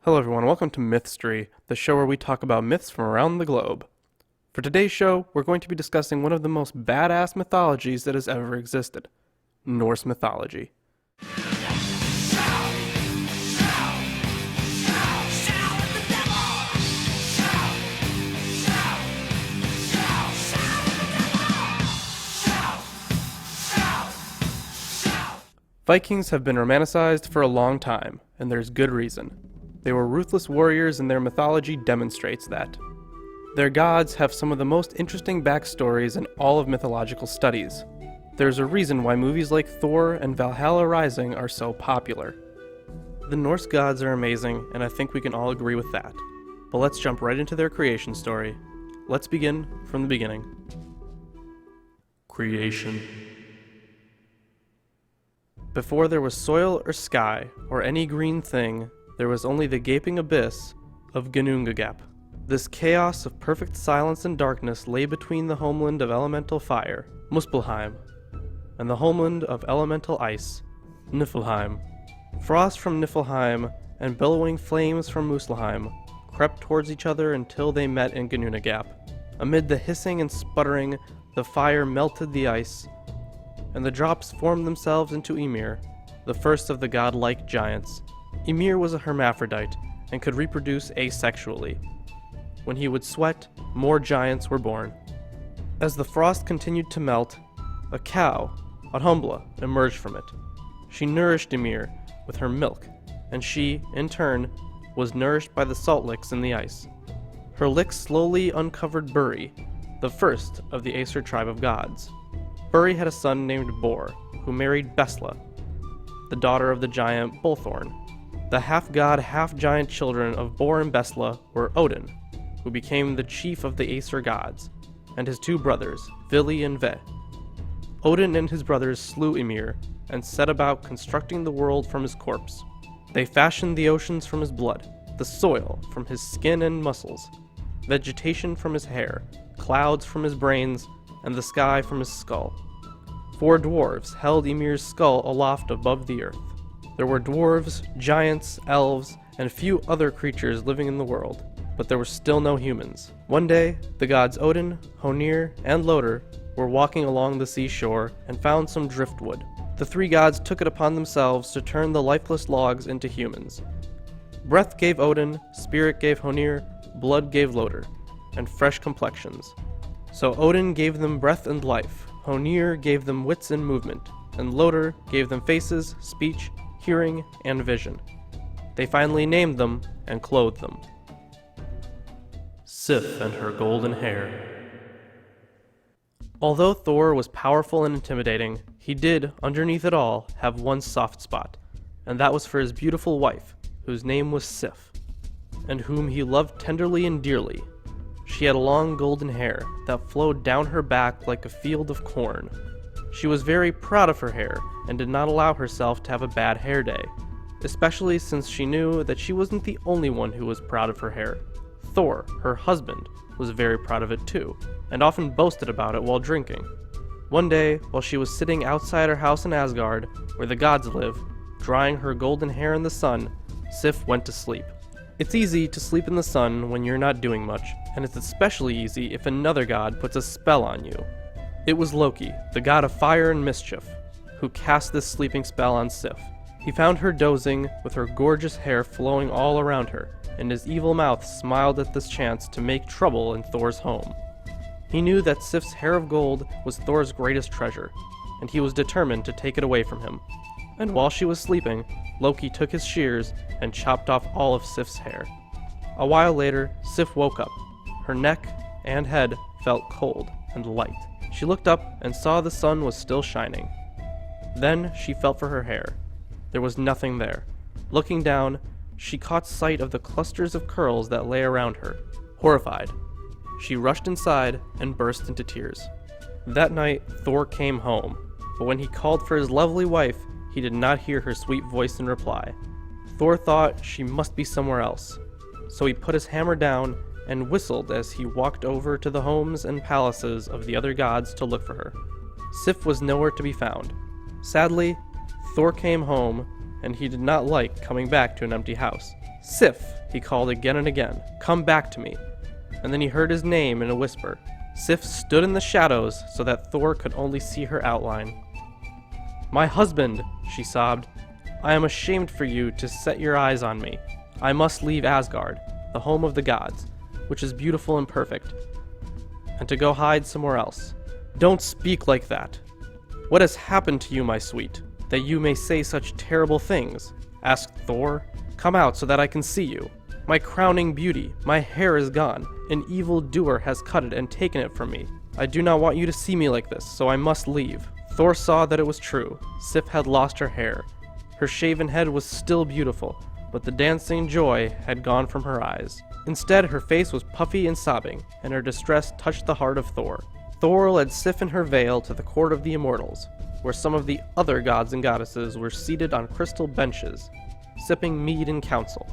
Hello everyone, welcome to Mythstory, the show where we talk about myths from around the globe. For today's show, we're going to be discussing one of the most badass mythologies that has ever existed, Norse mythology. Vikings have been romanticized for a long time, and there's good reason. They were ruthless warriors and their mythology demonstrates that. Their gods have some of the most interesting backstories in all of mythological studies. There's a reason why movies like Thor and Valhalla Rising are so popular. The Norse gods are amazing, and I think we can all agree with that. But let's jump right into their creation story. Let's begin from the beginning. Creation. Before there was soil or sky, or any green thing, there was only the gaping abyss of Ginnungagap. This chaos of perfect silence and darkness lay between the homeland of elemental fire, Muspelheim, and the homeland of elemental ice, Niflheim. Frost from Niflheim and billowing flames from Muspelheim crept towards each other until they met in Ginnungagap. Amid the hissing and sputtering, the fire melted the ice, and the drops formed themselves into Ymir, the first of the godlike giants. Ymir was a hermaphrodite and could reproduce asexually. When he would sweat, more giants were born. As the frost continued to melt, a cow, Audhumbla, emerged from it. She nourished Ymir with her milk, and she, in turn, was nourished by the salt licks in the ice. Her licks slowly uncovered Buri, the first of the Aesir tribe of gods. Buri had a son named Bor, who married Besla, the daughter of the giant Bullthorn. The half-god, half-giant children of Bor and Besla were Odin, who became the chief of the Aesir gods, and his two brothers, Vili and Ve. Odin and his brothers slew Ymir and set about constructing the world from his corpse. They fashioned the oceans from his blood, the soil from his skin and muscles, vegetation from his hair, clouds from his brains, and the sky from his skull. 4 dwarves held Ymir's skull aloft above the earth. There were dwarves, giants, elves, and a few other creatures living in the world, but there were still no humans. One day, the gods Odin, Honir, and Loder were walking along the seashore and found some driftwood. The 3 gods took it upon themselves to turn the lifeless logs into humans. Breath gave Odin, spirit gave Honir, blood gave Loder, and fresh complexions. So Odin gave them breath and life, Honir gave them wits and movement, and Loder gave them faces, speech, hearing, and vision. They finally named them and clothed them. Sif and her golden hair. Although Thor was powerful and intimidating, he did, underneath it all, have one soft spot, and that was for his beautiful wife, whose name was Sif, and whom he loved tenderly and dearly. She had long golden hair that flowed down her back like a field of corn. She was very proud of her hair and did not allow herself to have a bad hair day, especially since she knew that she wasn't the only one who was proud of her hair. Thor, her husband, was very proud of it too, and often boasted about it while drinking. One day, while she was sitting outside her house in Asgard, where the gods live, drying her golden hair in the sun, Sif went to sleep. It's easy to sleep in the sun when you're not doing much, and it's especially easy if another god puts a spell on you. It was Loki, the god of fire and mischief, who cast this sleeping spell on Sif. He found her dozing, with her gorgeous hair flowing all around her, and his evil mouth smiled at this chance to make trouble in Thor's home. He knew that Sif's hair of gold was Thor's greatest treasure, and he was determined to take it away from him. And while she was sleeping, Loki took his shears and chopped off all of Sif's hair. A while later, Sif woke up. Her neck and head felt cold and light. She looked up and saw the sun was still shining. Then she felt for her hair. There was nothing there. Looking down, she caught sight of the clusters of curls that lay around her. Horrified, she rushed inside and burst into tears. That night, Thor came home, but when he called for his lovely wife, he did not hear her sweet voice in reply. Thor thought she must be somewhere else, so he put his hammer down and whistled as he walked over to the homes and palaces of the other gods to look for her. Sif was nowhere to be found. Sadly, Thor came home, and he did not like coming back to an empty house. "Sif," he called again and again, "come back to me." And then he heard his name in a whisper. Sif stood in the shadows so that Thor could only see her outline. "My husband," she sobbed, "I am ashamed for you to set your eyes on me. I must leave Asgard, the home of the gods, which is beautiful and perfect, and to go hide somewhere else." "Don't speak like that. What has happened to you, my sweet, that you may say such terrible things?" asked Thor. "Come out so that I can see you. My crowning beauty, my hair is gone. An evil doer has cut it and taken it from me. I do not want you to see me like this, so I must leave." Thor saw that it was true. Sif had lost her hair. Her shaven head was still beautiful, but the dancing joy had gone from her eyes. Instead, her face was puffy and sobbing, and her distress touched the heart of Thor. Thor led Sif and her veil to the court of the immortals, where some of the other gods and goddesses were seated on crystal benches, sipping mead in council.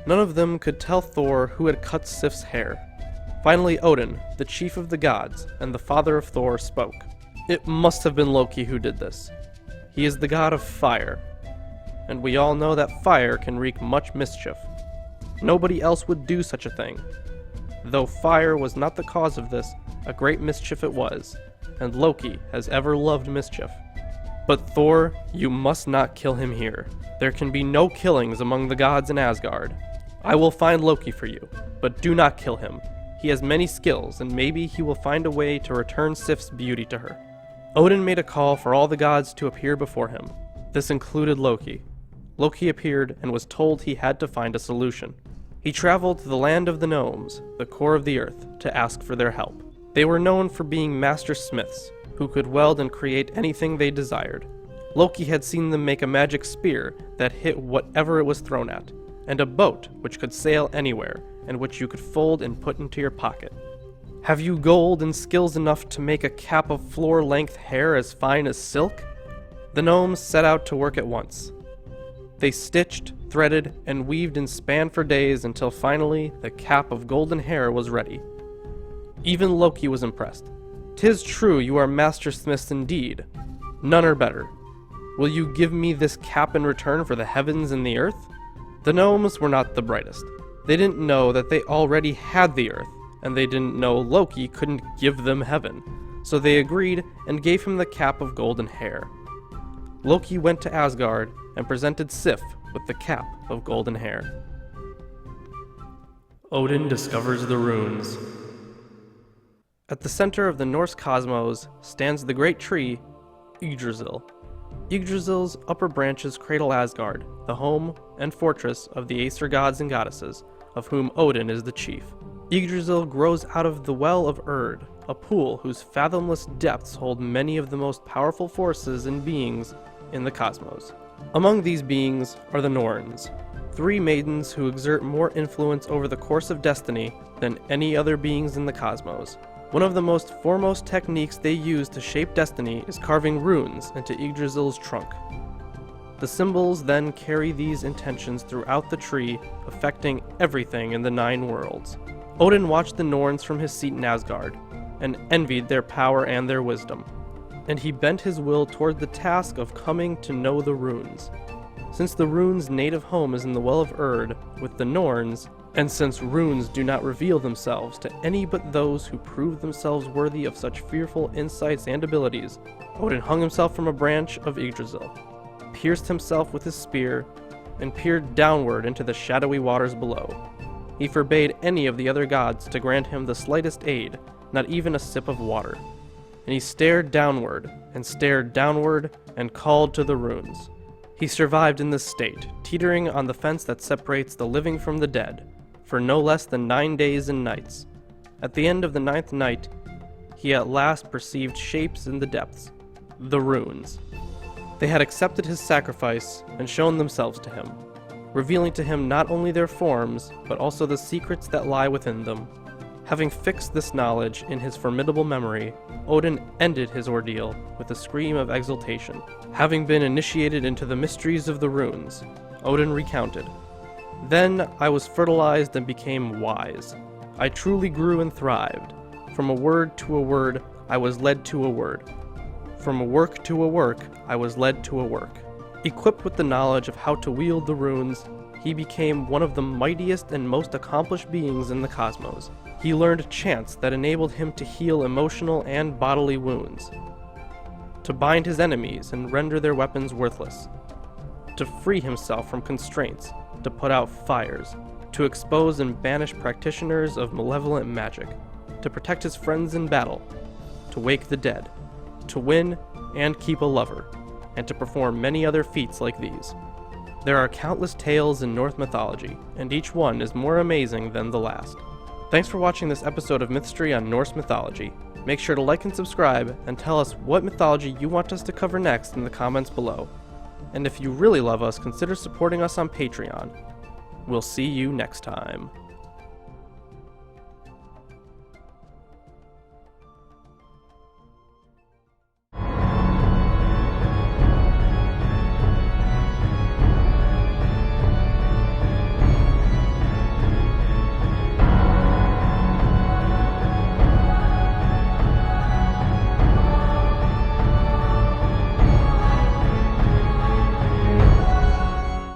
None of them could tell Thor who had cut Sif's hair. Finally, Odin, the chief of the gods and the father of Thor, spoke. "It must have been Loki who did this. He is the god of fire, and we all know that fire can wreak much mischief. Nobody else would do such a thing. Though fire was not the cause of this, a great mischief it was, and Loki has ever loved mischief. But Thor, you must not kill him here. There can be no killings among the gods in Asgard. I will find Loki for you, but do not kill him. He has many skills, and maybe he will find a way to return Sif's beauty to her." Odin made a call for all the gods to appear before him. This included Loki. Loki appeared and was told he had to find a solution. He traveled to the land of the gnomes, the core of the earth, to ask for their help. They were known for being master smiths, who could weld and create anything they desired. Loki had seen them make a magic spear that hit whatever it was thrown at, and a boat which could sail anywhere, and which you could fold and put into your pocket. "Have you gold and skills enough to make a cap of floor-length hair as fine as silk?" The gnomes set out to work at once. They stitched, threaded, and weaved and span for days until finally the cap of golden hair was ready. Even Loki was impressed. "'Tis true you are master smiths indeed. None are better. Will you give me this cap in return for the heavens and the earth?" The gnomes were not the brightest. They didn't know that they already had the earth, and they didn't know Loki couldn't give them heaven, so they agreed and gave him the cap of golden hair. Loki went to Asgard and presented Sif with the cap of golden hair. Odin discovers the runes. At the center of the Norse cosmos stands the great tree, Yggdrasil. Yggdrasil's upper branches cradle Asgard, the home and fortress of the Aesir gods and goddesses, of whom Odin is the chief. Yggdrasil grows out of the Well of Erd, a pool whose fathomless depths hold many of the most powerful forces and beings in the cosmos. Among these beings are the Norns, 3 maidens who exert more influence over the course of destiny than any other beings in the cosmos. One of the most foremost techniques they use to shape destiny is carving runes into Yggdrasil's trunk. The symbols then carry these intentions throughout the tree, affecting everything in the 9 worlds. Odin watched the Norns from his seat in Asgard, and envied their power and their wisdom, and he bent his will toward the task of coming to know the runes. Since the runes' native home is in the Well of Erd with the Norns, and since runes do not reveal themselves to any but those who prove themselves worthy of such fearful insights and abilities, Odin hung himself from a branch of Yggdrasil, pierced himself with his spear, and peered downward into the shadowy waters below. He forbade any of the other gods to grant him the slightest aid, not even a sip of water. And he stared downward, and called to the runes. He survived in this state, teetering on the fence that separates the living from the dead, for no less than 9 days and nights. At the end of the 9th night, he at last perceived shapes in the depths, the runes. They had accepted his sacrifice and shown themselves to him, revealing to him not only their forms, but also the secrets that lie within them. Having fixed this knowledge in his formidable memory, Odin ended his ordeal with a scream of exultation. Having been initiated into the mysteries of the runes, Odin recounted, "Then I was fertilized and became wise. I truly grew and thrived. From a word to a word, I was led to a word. From a work to a work, I was led to a work." Equipped with the knowledge of how to wield the runes, he became one of the mightiest and most accomplished beings in the cosmos. He learned chants that enabled him to heal emotional and bodily wounds, to bind his enemies and render their weapons worthless, to free himself from constraints, to put out fires, to expose and banish practitioners of malevolent magic, to protect his friends in battle, to wake the dead, to win and keep a lover, and to perform many other feats like these. There are countless tales in Norse mythology, and each one is more amazing than the last. Thanks for watching this episode of Mythstory on Norse mythology. Make sure to like and subscribe, and tell us what mythology you want us to cover next in the comments below. And if you really love us, consider supporting us on Patreon. We'll see you next time.